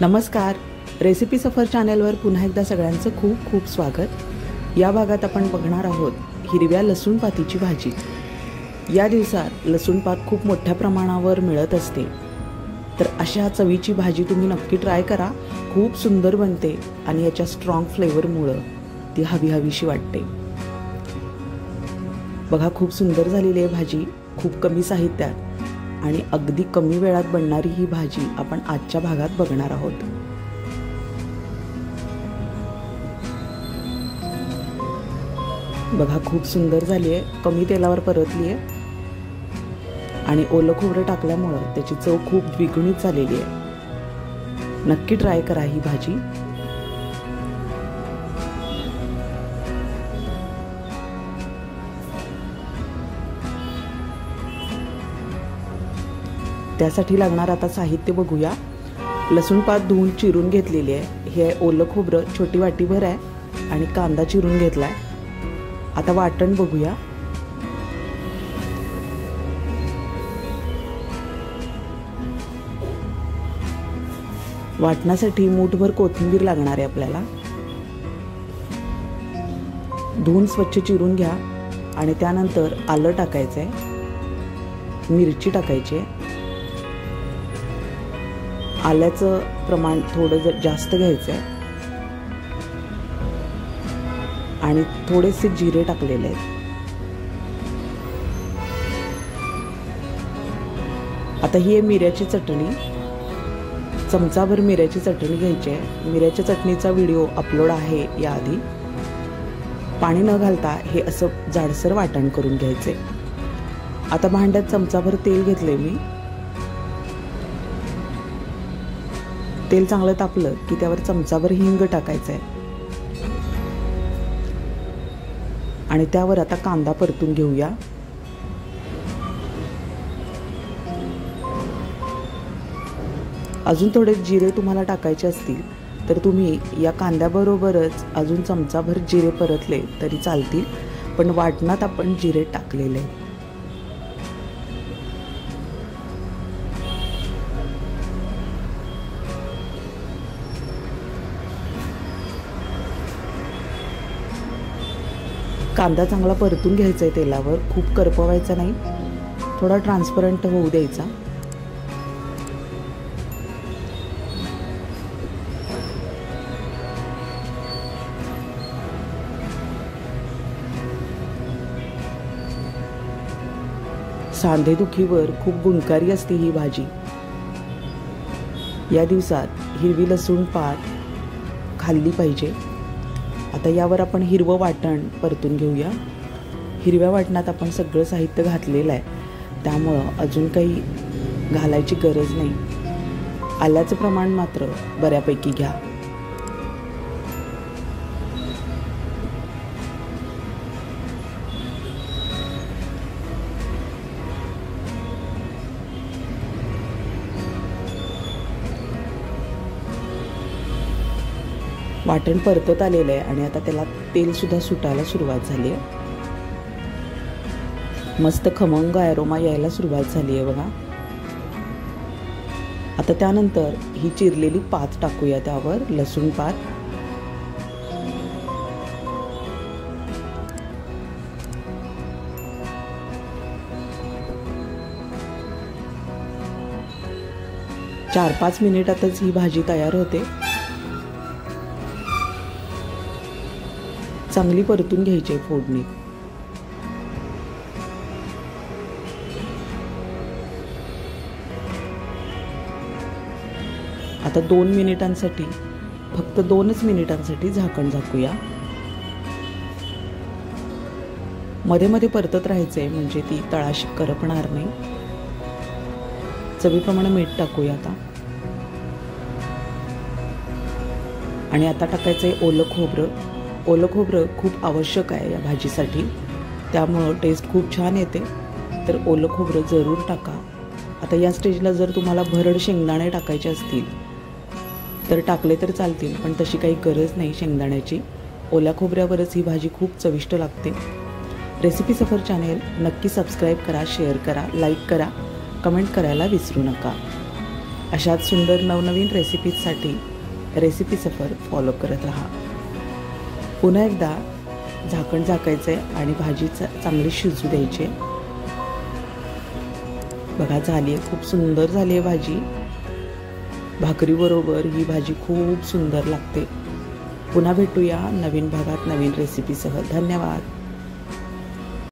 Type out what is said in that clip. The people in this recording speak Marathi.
नमस्कार, रेसिपी सफर चॅनलवर पुन्हा एकदा सगळ्यांचं खूप खूप स्वागत। या भागात आपण बघणार आहोत हिरव्या लसूण पातीची भाजी। या दिवसात लसूण पात खूप मोठ्या प्रमाणावर मिळत असते, तर अशा चवीची भाजी तुम्ही नक्की ट्राय करा। खूप सुंदर बनते आणि याच्या स्ट्रॉंग फ्लेवरमुळे ती हवीशी वाटते। बघा, खूप सुंदर झालेली आहे भाजी, खूप कमी साहित्यात आणि अगदी कमी वेळात बनणारी ही भाजी आपण आजच्या भागात बघणार आहोत। बघा, खूप सुंदर झाली आहे, कमी तेलावर परतली आहे आणि ओलं खोबरं टाकल्यामुळे त्याची चव खूप द्विगुणित झालेली आहे। नक्की ट्राय करा ही भाजी। त्यासाठी लागणार आता साहित्य बघूया। लसूण पात धुवून चिरून घेतलेली आहे। हे ओलं खोबरं छोटी वाटीभर आहे आणि कांदा चिरून घेतलाय। आता वाटण बघूया। वाटण्यासाठी मूठभर कोथिंबीर लागणार आहे आपल्याला। धुवून स्वच्छ चिरून घ्या आणि त्यानंतर आलं टाकायचंय, मिरची टाकायची आहे। आल्याचं प्रमाण थोडं जास्त घ्यायचं आहे आणि थोडेसे जिरे टाकलेले आहेत। आता ही आहे मिऱ्याची चटणी, चमचाभर मिऱ्याची चटणी घ्यायची आहे। मिऱ्याच्या चटणीचा व्हिडिओ अपलोड आहे याआधी। पाणी न घालता हे असं जाडसर वाटण करून घ्यायचे। आता भांड्यात चमचाभर तेल घेतले मी। तेल चांगलं तापलं की त्यावर चमचाभर हिंग टाकायचं आहे आणि त्यावर आता कांदा परतून घेऊया। अजून थोडे जिरे तुम्हाला टाकायचे असतील तर तुम्ही या कांद्याबरोबरच अजून चमचाभर जिरे परतले तरी चालतील, पण वाटणात आपण जिरे टाकलेले। कांदा चांगला परतून घ्यायचा आहे तेलावर, खूप करपवायचा नाही, थोडा ट्रान्सपरंट होऊ द्यायचा। सांधेदुखीवर खूप गुणकारी असते ही भाजी। या दिवसात हिरवी लसूण पात खाल्ली पाहिजे। आता यावर आपण हिरवं वाटण परतून घेऊया। हिरव्या वाटणात आपण सगळं साहित्य घातलेलं आहे, त्यामुळं अजून काही घालायची गरज नाही। आल्याचं प्रमाण मात्र बऱ्यापैकी घ्या। वाटण परतत आलेलं आहे आणि आता त्याला तेल सुद्धा सुटायला सुरुवात झाली आहे। मस्त खमंग अरोमा यायला सुरुवात झाली आहे बघा। आता त्यानंतर ही चिरलेली पात टाकूया त्यावर, लसूण पात। चार 5 मिनिटातच ही भाजी तयार होते। चांगली परतून घ्यायची फोडणी। आता 2 मिनिटांसाठी, फक्त 2च मिनिटांसाठी झाकण झाकूया। मध्ये मध्ये परतत राहायचंय म्हणजे ती तळाशी करपणार नाही। चवीप्रमाणे मीठ टाकूया आता आणि आता टाकायचंय ओलं खोबरं। ओलं खोबरं खूप आवश्यक आहे या भाजीसाठी, त्यामुळं टेस्ट खूप छान येते, तर ओलं खोबरं जरूर टाका। आता या स्टेजला जर तुम्हाला भरड शेंगदाणे टाकायचे असतील तर टाकले तर चालतील, पण तशी काही गरज नाही शेंगदाण्याची। ओल्या खोबऱ्यावरच ही भाजी खूप चविष्ट लागते। रेसिपी सफर चॅनेल नक्की सबस्क्राईब करा, शेअर करा, लाईक करा, कमेंट करायला विसरू नका। अशाच सुंदर नवनवीन रेसिपीजसाठी रेसिपी सफर फॉलो करत राहा। पुन्हा एकदा झाकण झाकायचं आहे आणि भाजी चांगली शिजू द्यायची। बघा झाली आहे, खूप सुंदर झाली आहे भाजी। भाकरीबरोबर ही भाजी खूप सुंदर लागते। पुन्हा भेटूया नवीन भागात नवीन रेसिपीसह। धन्यवाद।